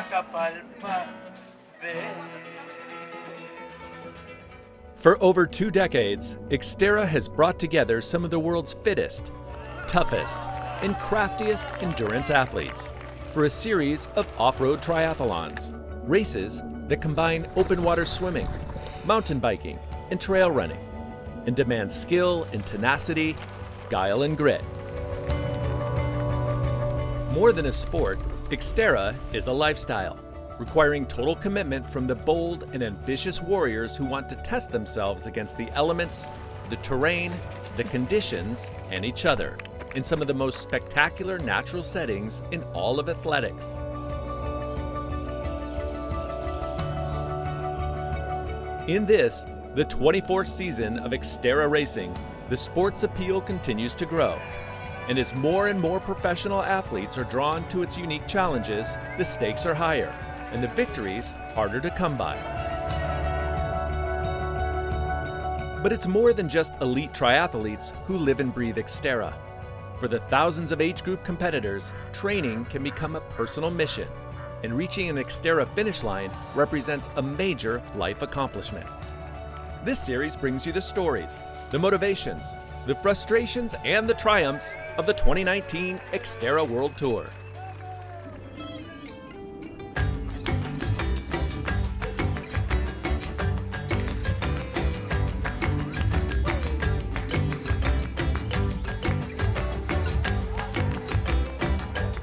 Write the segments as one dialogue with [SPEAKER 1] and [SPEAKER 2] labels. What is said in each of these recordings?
[SPEAKER 1] Tapalpa.
[SPEAKER 2] For over 2 decades, Xterra has brought together some of the world's fittest, toughest, and craftiest endurance athletes for a series of off-road triathlons, races that combine open water swimming, mountain biking, and trail running, and demand skill and tenacity, guile and grit. More than a sport, Xterra is a lifestyle, requiring total commitment from the bold and ambitious warriors who want to test themselves against the elements, the terrain, the conditions, and each other in some of the most spectacular natural settings in all of athletics. In this, the 24th season of Xterra Racing, the sport's appeal continues to grow. And as more and more professional athletes are drawn to its unique challenges, the stakes are higher and the victories harder to come by. But it's more than just elite triathletes who live and breathe Xterra. For the thousands of age group competitors, training can become a personal mission, and reaching an Xterra finish line represents a major life accomplishment. This series brings you the stories, the motivations, the frustrations, and the triumphs of the 2019 Xterra World Tour.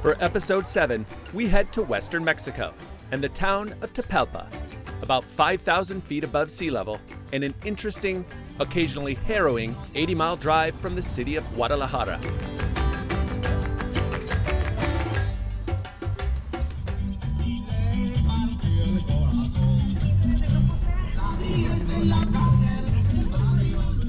[SPEAKER 2] For episode 7, we head to western Mexico and the town of Tapalpa, about 5,000 feet above sea level, and an interesting, occasionally harrowing 80-mile drive from the city of Guadalajara.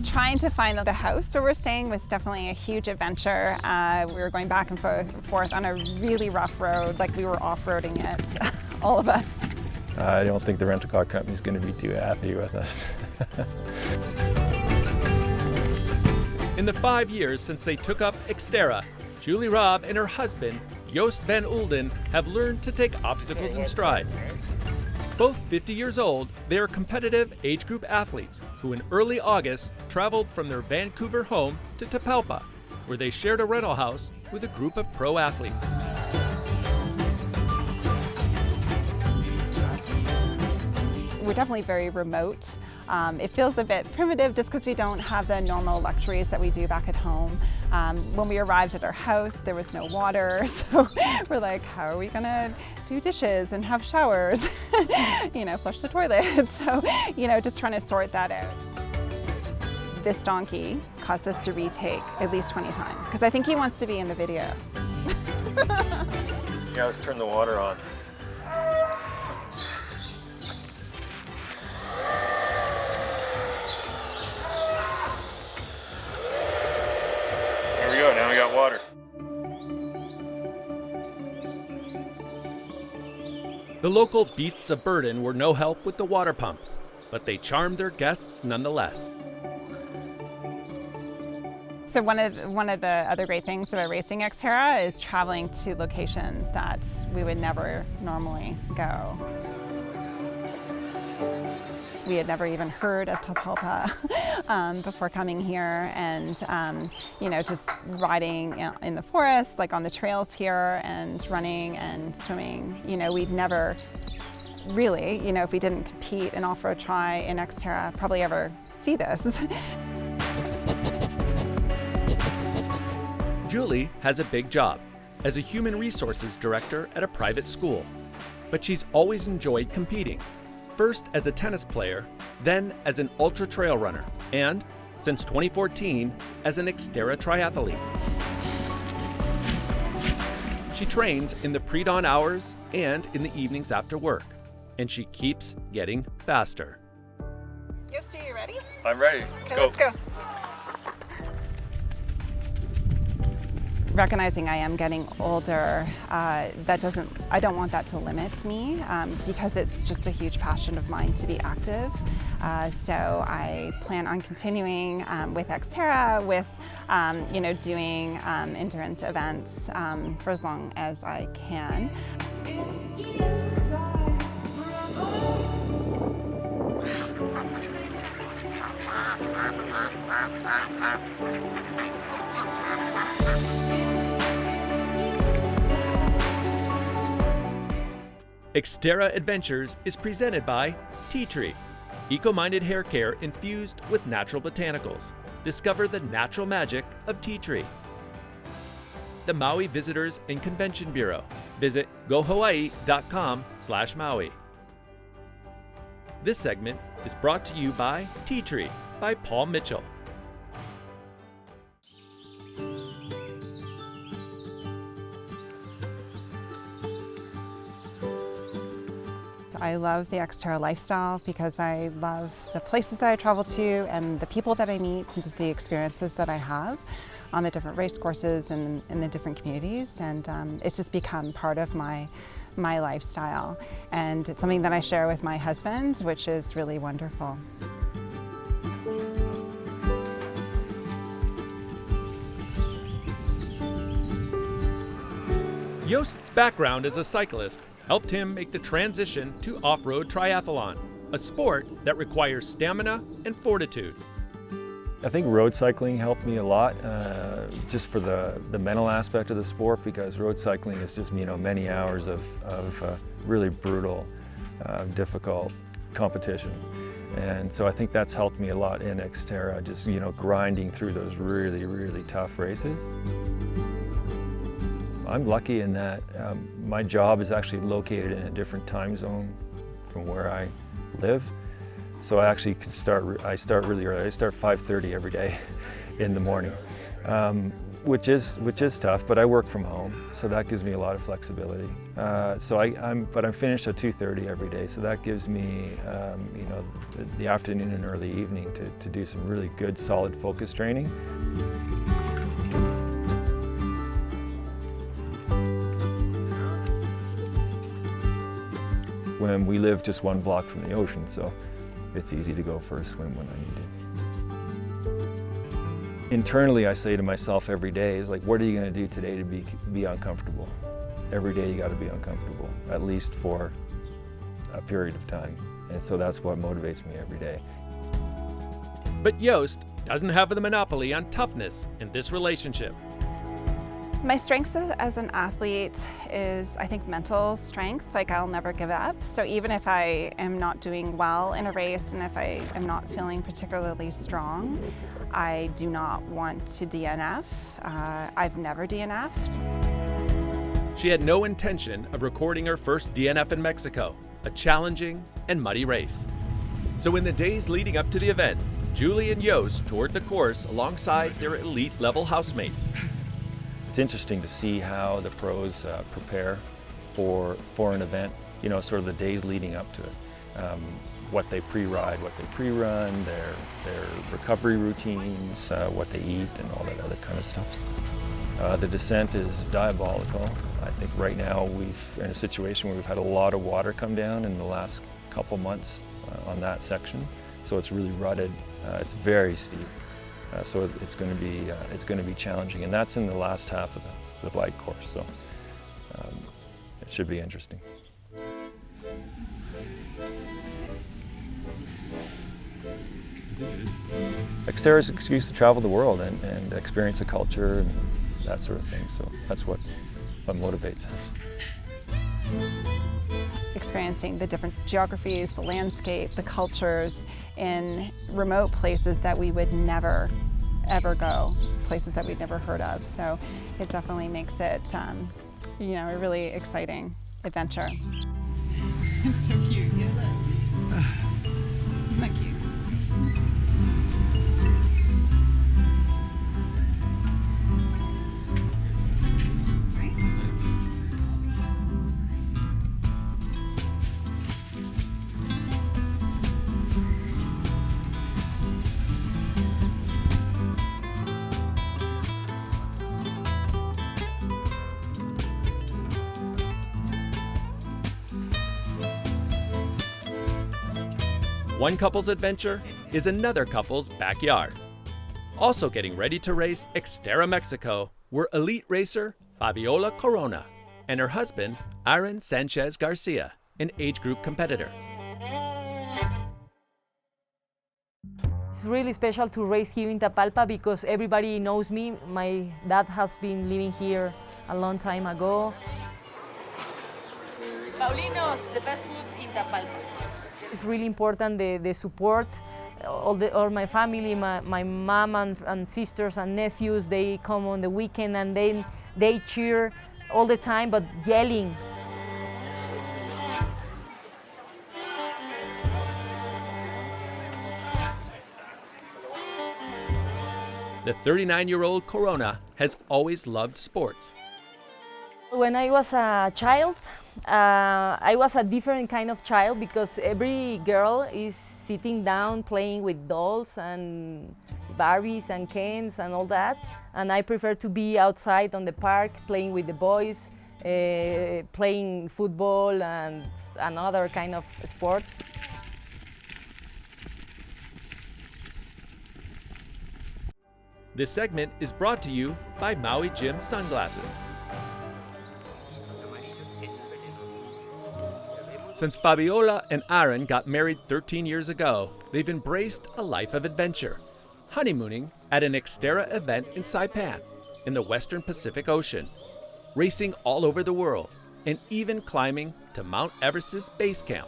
[SPEAKER 3] Trying to find the house where we're staying was definitely a huge adventure. We were going back and forth on a really rough road, like we were off-roading it, all of us.
[SPEAKER 4] I don't think the rental car company is going to be too happy with us.
[SPEAKER 2] In the 5 years since they took up Xterra, Julie Robb and her husband, Joost van Oulden, have learned to take obstacles in stride. Both 50 years old, they are competitive age group athletes who in early August traveled from their Vancouver home to Tapalpa, where they shared a rental house with a group of pro athletes.
[SPEAKER 3] We're definitely very remote. It feels a bit primitive just because we don't have the normal luxuries that we do back at home. When we arrived at our house, there was no water, so we're like, how are we gonna do dishes and have showers, flush the toilet? So, just trying to sort that out. This donkey caused us to retake at least 20 times because I think he wants to be in the video.
[SPEAKER 4] Yeah, let's turn the water on. There we go, now we got water.
[SPEAKER 2] The local beasts of burden were no help with the water pump, but they charmed their guests nonetheless.
[SPEAKER 3] So one of the other great things about racing Xterra is traveling to locations that we would never normally go. We had never even heard of Tapalpa before coming here, and just riding in the forest, like on the trails here, and running and swimming. We'd never really, if we didn't compete in off-road tri in Xterra, probably ever see this.
[SPEAKER 2] Julie has a big job as a human resources director at a private school, but she's always enjoyed competing. First as a tennis player, then as an ultra trail runner, and since 2014 as an Xterra triathlete. She trains in the pre-dawn hours and in the evenings after work, and she keeps getting faster.
[SPEAKER 3] Joost, are you ready?
[SPEAKER 4] I'm ready.
[SPEAKER 3] Let's go. Recognizing I am getting older, I don't want that to limit me because it's just a huge passion of mine to be active. So I plan on continuing with Xterra, with doing endurance events for as long as I can.
[SPEAKER 2] Xterra Adventures is presented by Tea Tree, eco-minded hair care infused with natural botanicals. Discover the natural magic of Tea Tree. The Maui Visitors and Convention Bureau. Visit gohawaii.com/Maui. This segment is brought to you by Tea Tree by Paul Mitchell.
[SPEAKER 3] I love the Xterra lifestyle because I love the places that I travel to and the people that I meet and just the experiences that I have on the different race courses and in the different communities, and it's just become part of my lifestyle, and it's something that I share with my husband, which is really wonderful.
[SPEAKER 2] Jost's background as a cyclist helped him make the transition to off-road triathlon, a sport that requires stamina and fortitude.
[SPEAKER 4] I think road cycling helped me a lot, just for the mental aspect of the sport, because road cycling is just, many hours of really brutal, difficult competition. And so I think that's helped me a lot in Xterra, just, grinding through those really, really tough races. I'm lucky in that my job is actually located in a different time zone from where I live. So I actually can start really early. I start 5:30 every day in the morning, which is tough, but I work from home, so that gives me a lot of flexibility. But I'm finished at 2:30 every day, so that gives me the afternoon and early evening to do some really good, solid focus training. When we live just one block from the ocean, so it's easy to go for a swim when I need it. Internally, I say to myself every day, is like, what are you going to do today to be uncomfortable? Every day you got to be uncomfortable, at least for a period of time. And so that's what motivates me every day.
[SPEAKER 2] But Jost doesn't have the monopoly on toughness in this relationship.
[SPEAKER 3] My strengths as an athlete is, I think, mental strength. Like, I'll never give up. So even if I am not doing well in a race and if I am not feeling particularly strong, I do not want to DNF. I've never DNF'd.
[SPEAKER 2] She had no intention of recording her first DNF in Mexico, a challenging and muddy race. So in the days leading up to the event, Julie and Jost toured the course alongside their elite level housemates.
[SPEAKER 4] It's interesting to see how the pros prepare for an event, sort of the days leading up to it. What they pre-ride, what they pre-run, their recovery routines, what they eat, and all that other kind of stuff. The descent is diabolical. I think right now we're in a situation where we've had a lot of water come down in the last couple months on that section, so it's really rutted. It's very steep. So it's going to be challenging, and that's in the last half of the bike course. So it should be interesting. Xterra is an excuse to travel the world and experience the culture and that sort of thing. So that's what motivates us.
[SPEAKER 3] Experiencing the different geographies, the landscape, the cultures in remote places that we would never, ever go, places that we'd never heard of. So it definitely makes it, a really exciting adventure.
[SPEAKER 1] It's so cute. Yeah, look. Isn't that cute?
[SPEAKER 2] One couple's adventure is another couple's backyard. Also getting ready to race Xterra Mexico were elite racer Fabiola Corona and her husband Aaron Sanchez Garcia, an age group competitor.
[SPEAKER 5] It's really special to race here in Tapalpa because everybody knows me. My dad has been living here a long time ago. Paulinos, the best food in Tapalpa. It's really important the support. All my family, my mom and sisters and nephews, they come on the weekend and then they cheer all the time, but yelling.
[SPEAKER 2] The 39-year-old Corona has always loved sports.
[SPEAKER 5] When I was a child, I was a different kind of child because every girl is sitting down playing with dolls and Barbies and Kens and all that. And I prefer to be outside on the park playing with the boys, playing football and other kind of sports.
[SPEAKER 2] This segment is brought to you by Maui Jim Sunglasses. Since Fabiola and Aaron got married 13 years ago, they've embraced a life of adventure, honeymooning at an Xterra event in Saipan, in the Western Pacific Ocean, racing all over the world, and even climbing to Mount Everest's base camp.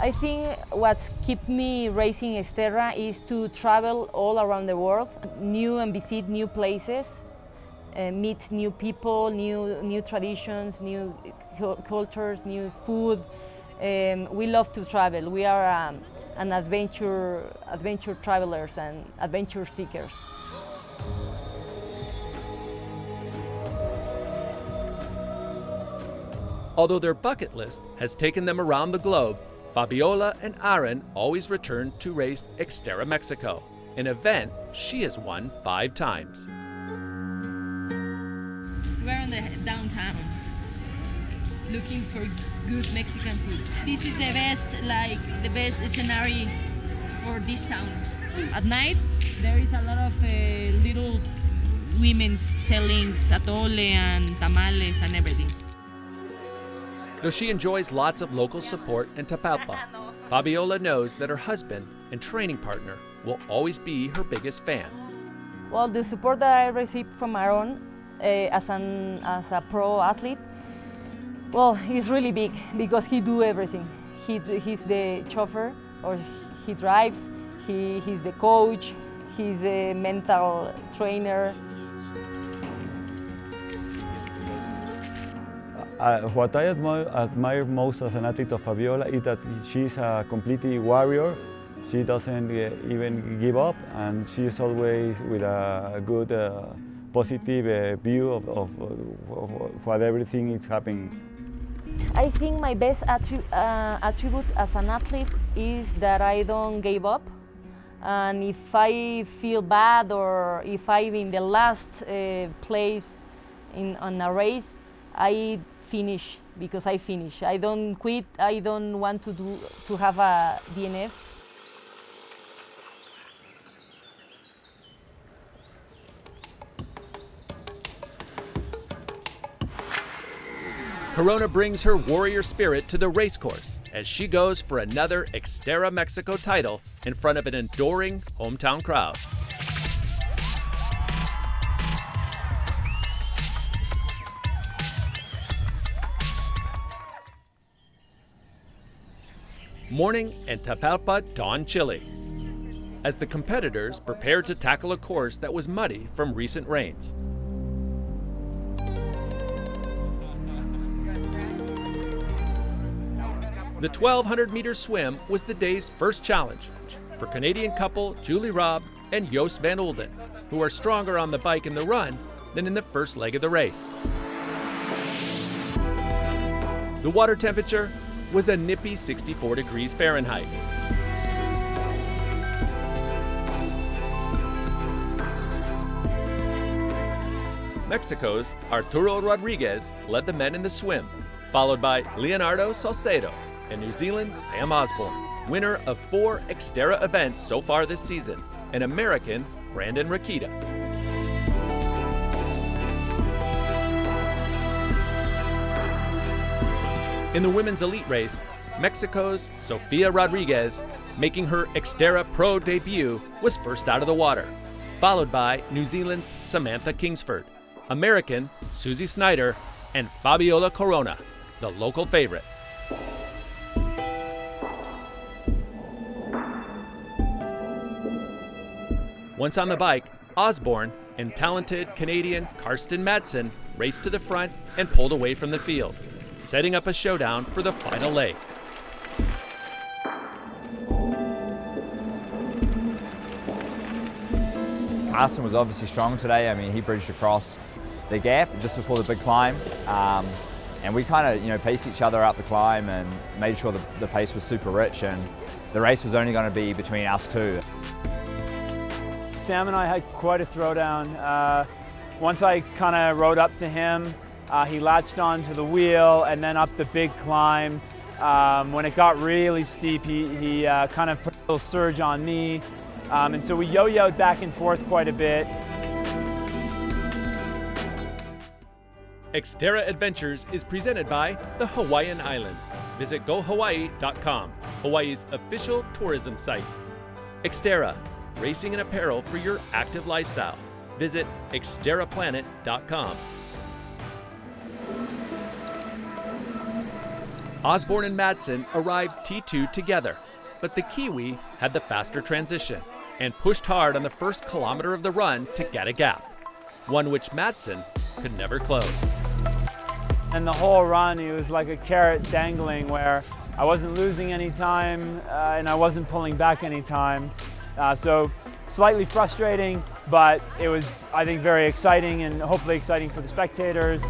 [SPEAKER 5] I think what's kept me racing Xterra is to travel all around the world, and visit new places, meet new people, new traditions, new cultures, new food. We love to travel. We are an adventure travelers and adventure seekers.
[SPEAKER 2] Although their bucket list has taken them around the globe, Fabiola and Aaron always return to race Xterra Mexico, an event she has won 5 times.
[SPEAKER 1] We're in the downtown looking for good Mexican food. This is the best scenario for this town. At night, there is a lot of little women selling atole and tamales and everything.
[SPEAKER 2] Though she enjoys lots of local support in Tapalpa, Fabiola knows that her husband and training partner will always be her biggest fan.
[SPEAKER 5] Well, the support that I received from Aaron as a pro athlete, well, he's really big because he do everything. He's the chauffeur, or he drives, he's the coach, he's a mental trainer.
[SPEAKER 6] What I admire most as an athlete of Fabiola is that she's a completely warrior. She doesn't even give up, and she's always with a good, positive view of what everything is happening.
[SPEAKER 5] I think my best attribute as an athlete is that I don't give up. And if I feel bad or if I'm in the last place on a race, I finish because I finish. I don't quit. I don't want to have a DNF.
[SPEAKER 2] Corona brings her warrior spirit to the racecourse as she goes for another Xterra Mexico title in front of an adoring hometown crowd. Morning in Tapalpa dawn chilly as the competitors prepare to tackle a course that was muddy from recent rains. The 1,200-meter swim was the day's first challenge for Canadian couple Julie Robb and Joost van Olden, who are stronger on the bike in the run than in the first leg of the race. The water temperature was a nippy 64 degrees Fahrenheit. Mexico's Arturo Rodriguez led the men in the swim, followed by Leonardo Salcedo and New Zealand's Sam Osborne, winner of 4 Xterra events so far this season, and American Brandon Rakita. In the women's elite race, Mexico's Sofia Rodriguez, making her Xterra Pro debut, was first out of the water, followed by New Zealand's Samantha Kingsford, American Susie Snyder, and Fabiola Corona, the local favorite. Once on the bike, Osborne and talented Canadian Karsten Madsen raced to the front and pulled away from the field, setting up a showdown for the final leg.
[SPEAKER 7] Karsten was obviously strong today. I mean, he bridged across the gap just before the big climb. And we kind of, paced each other up the climb and made sure the pace was super rich, and the race was only going to be between us two.
[SPEAKER 8] Sam and I had quite a throwdown. Once I kind of rode up to him, he latched onto the wheel and then up the big climb. When it got really steep, he kind of put a little surge on me. And so we yo-yoed back and forth quite a bit.
[SPEAKER 2] Xterra Adventures is presented by the Hawaiian Islands. Visit gohawaii.com, Hawaii's official tourism site. Xterra, racing and apparel for your active lifestyle. Visit xterraplanet.com. Osborne and Madsen arrived T2 together, but the Kiwi had the faster transition and pushed hard on the first kilometer of the run to get a gap, one which Madsen could never close.
[SPEAKER 8] And the whole run, it was like a carrot dangling where I wasn't losing any time and I wasn't pulling back any time. So slightly frustrating, but it was, I think, very exciting and hopefully exciting for the spectators.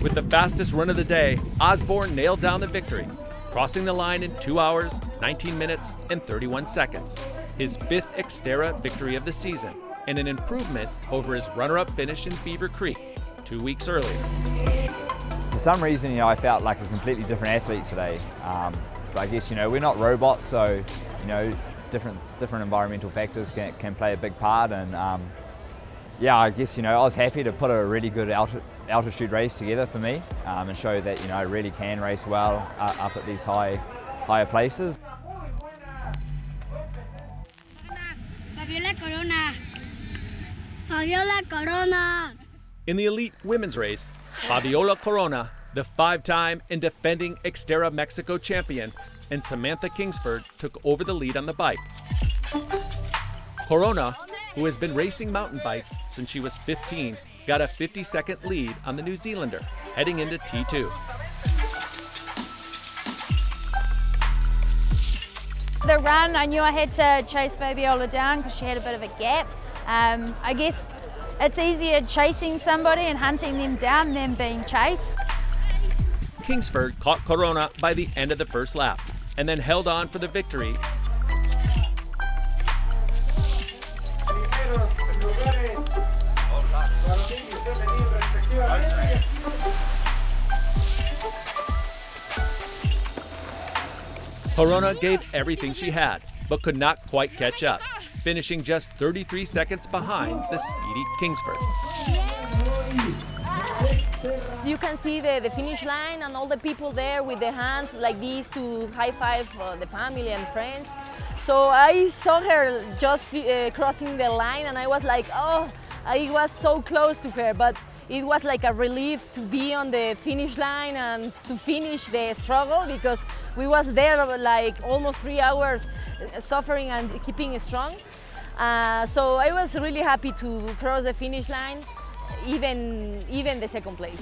[SPEAKER 2] With the fastest run of the day, Osborne nailed down the victory, crossing the line in 2 hours, 19 minutes, and 31 seconds. His 5th Xterra victory of the season, and an improvement over his runner-up finish in Beaver Creek 2 weeks earlier.
[SPEAKER 7] For some reason, I felt like a completely different athlete today. But I guess, we're not robots, so, different environmental factors can play a big part. And yeah, I guess, I was happy to put a really good altitude race together for me and show that, I really can race well up at these higher places.
[SPEAKER 9] Fabiola Corona. Fabiola Corona.
[SPEAKER 2] In the elite women's race, Fabiola Corona, the 5-time and defending Xterra Mexico champion, and Samantha Kingsford took over the lead on the bike. Corona, who has been racing mountain bikes since she was 15, got a 50-second lead on the New Zealander, heading into T2.
[SPEAKER 10] The run, I knew I had to chase Fabiola down because she had a bit of a gap. I guess it's easier chasing somebody and hunting them down than being chased.
[SPEAKER 2] Kingsford caught Corona by the end of the first lap and then held on for the victory. Corona gave everything she had, but could not quite catch up, finishing just 33 seconds behind the speedy Kingsford.
[SPEAKER 5] You can see the finish line and all the people there with their hands like this to high five the family and friends. So I saw her just crossing the line and I was like, oh, I was so close to her, but it was like a relief to be on the finish line and to finish the struggle because we was there like almost 3 hours suffering and keeping strong. So I was really happy to cross the finish line, even the second place.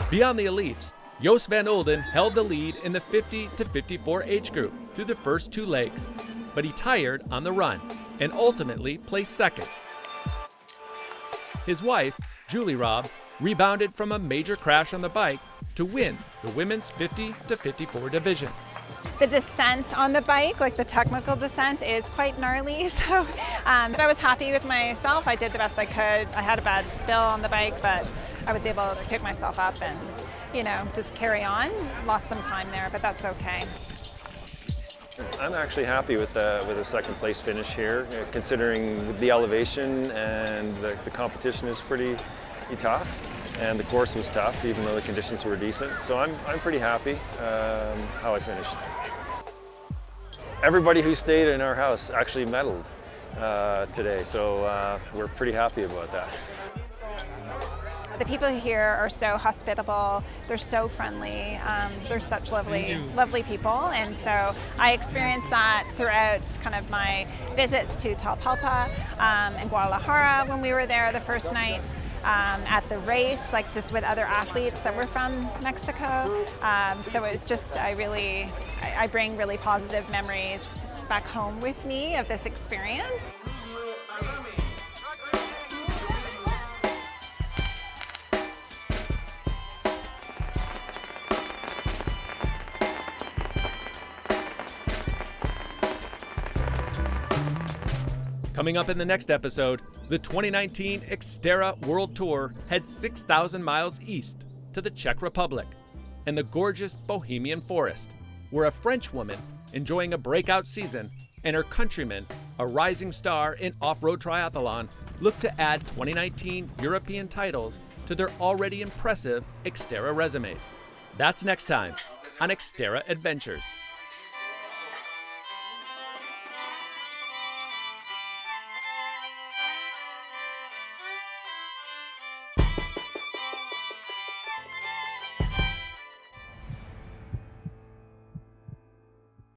[SPEAKER 2] Beyond the elites, Jos van Olden held the lead in the 50 to 54 age group through the first 2 legs, but he tired on the run and ultimately placed second. His wife, Julie Robb, rebounded from a major crash on the bike to win the women's 50 to 54 division.
[SPEAKER 3] The descent on the bike, like the technical descent, is quite gnarly. So but I was happy with myself. I did the best I could. I had a bad spill on the bike, but I was able to pick myself up and, just carry on. Lost some time there, but that's okay.
[SPEAKER 4] I'm actually happy with a second place finish here, considering the elevation and the competition is pretty tough. and the course was tough, even though the conditions were decent. So I'm pretty happy how I finished. Everybody who stayed in our house actually medaled today, so we're pretty happy about that.
[SPEAKER 3] The people here are so hospitable, they're so friendly, they're such lovely people, and so I experienced that throughout kind of my visits to Tapalpa and Guadalajara when we were there the first night, at the race, like just with other athletes that were from Mexico. So it was just, I bring really positive memories back home with me of this experience.
[SPEAKER 2] Coming up in the next episode, the 2019 Xterra World Tour heads 6,000 miles east to the Czech Republic and the gorgeous Bohemian Forest, where a French woman enjoying a breakout season and her countryman, a rising star in off-road triathlon, look to add 2019 European titles to their already impressive Xterra resumes. That's next time on Xterra Adventures.